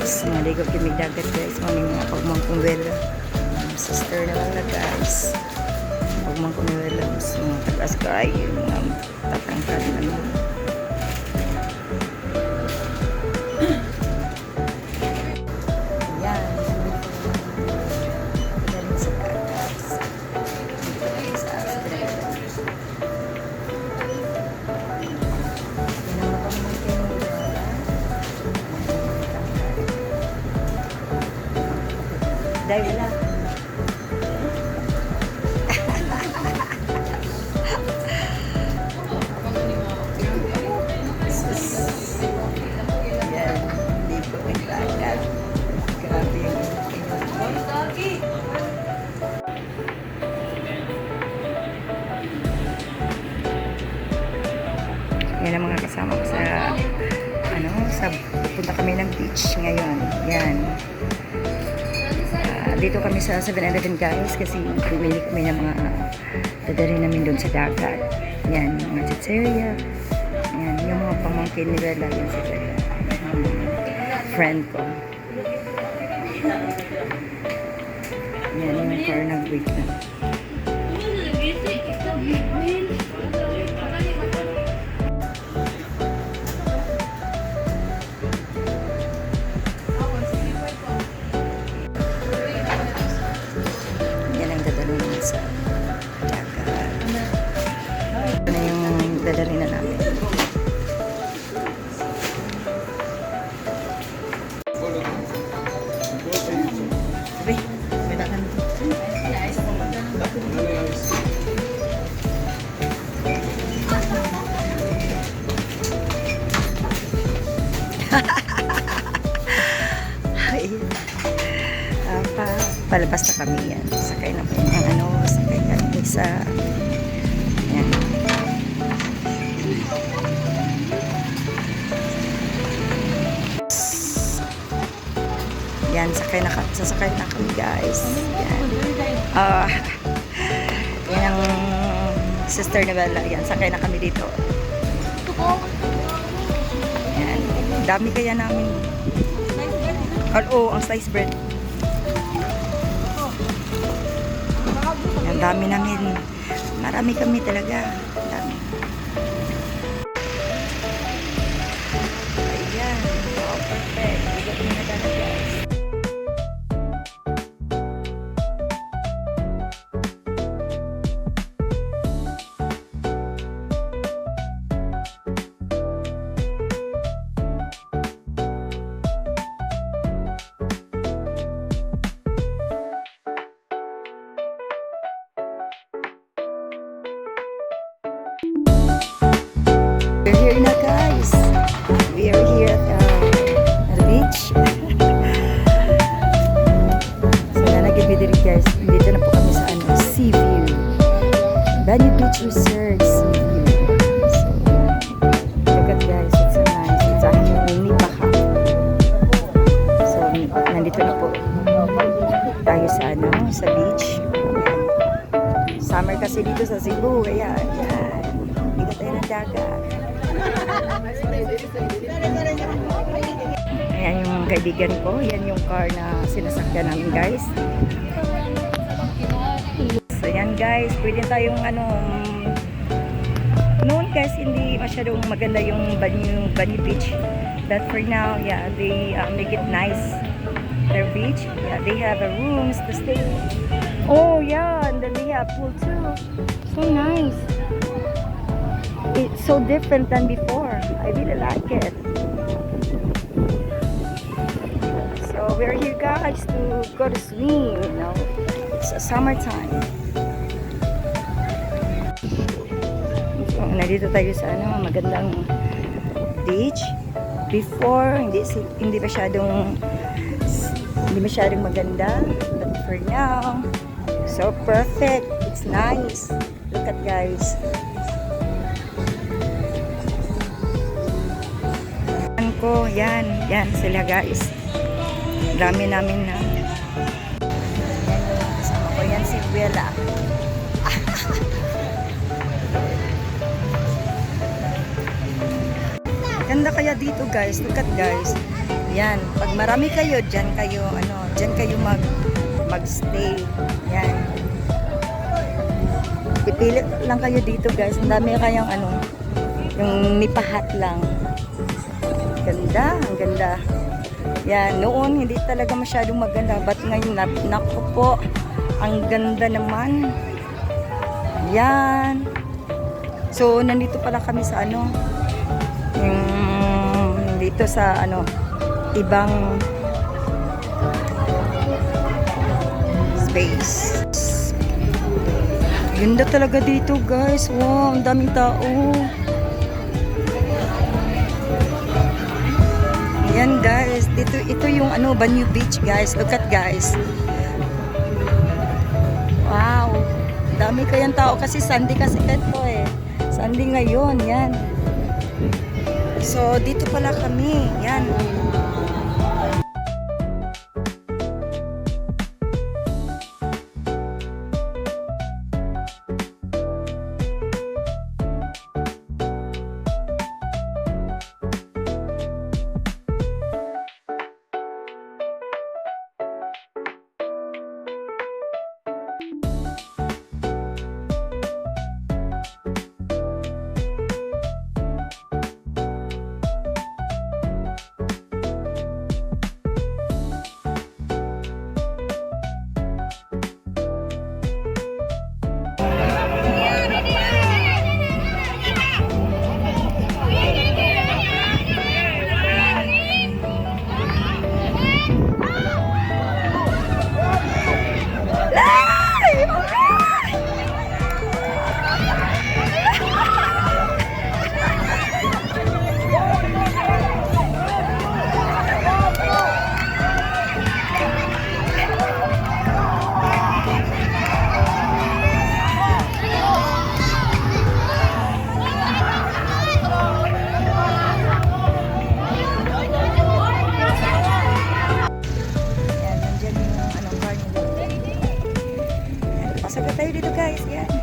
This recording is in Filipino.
guys, maligo kami dagat guys, mga pagmangkong wela. Sister na lang na guys. Pagmangkong wela, mga tagas kayo, mga tatangkad naman. Dahil lang. Yan, dito ang dagat. Grabe yung yan ang mga kasama ko sa pupunta kami ng beach ngayon. Yan. Dito kami sa 7-Eleven guys kasi bumili kami ng mga dadali namin doon sa dagat. Yan, mga chicheria. Yan, yung mga pamangkin nila lang yan sila. Friend ko. Yan, yung car nag-wait na. Sa dagat. Ito na yung dadalhin na namin. Sabi, may dakan. Palabas na kami yan. Sakay na po yung sakay kami sa yan. Yan, sasakay na kami guys. Yan. Yan ang sister ni Bella. Yan, sakay na kami dito. Yan. Dami kaya namin. Ang sliced bread. Ang dami namin. Marami kami talaga. Dami. Ayan. Oh, perfect. Ligot mo na talaga guys. We're here na guys. We are here at the beach. So nalagay dito guys. Dito na po kami sa Sea View. Banyu Beach Resort Sea View. So look at guys. It's so nice. It's actually Nipaha. So nandito na po tayo sa beach. Summer kasi dito sa Cebu. Kaya yan. Ligat tayo ng dagat. Ayan yung kaibigan ko. Yan yung car na sinasakyan namin guys. So yan guys. Pwede tayong noon guys hindi masyadong maganda yung Banyu Beach. But for now, yeah, they make it nice. Their beach. Yeah, they have rooms to stay. Oh yeah, and then they have pool too. So nice. It's so different than before. I really like it. So we're here guys to go to swim, you know. It's summertime. So nandito tayo sa magandang beach. Before hindi masyadong maganda, but for now so perfect. It's nice. Look at guys. Yan sila guys. Dami namin na. Yan yung kasama ko. Yan si Bella. Ganda kaya dito guys. Look at guys. Yan, pag marami kayo, diyan kayo magstay. Yan. Pipili lang kayo dito, guys. Ang dami kayang yung nipahat lang. Ganda, ang ganda. Yan, noon hindi talaga masyadong maganda, but ngayon naku po, ang ganda naman. Yan. So, nandito pala kami sa dito sa ibang space. Ganda talaga dito, guys. Wow, ang daming tao. Yan, guys. Ito yung Banyu Beach, guys. Look at, guys. Wow. Dami kayang tao kasi Sunday kasi ito eh. Sunday ngayon, yan. So, dito pala kami. Yan. Pasok na tayo dito, guys. Yan.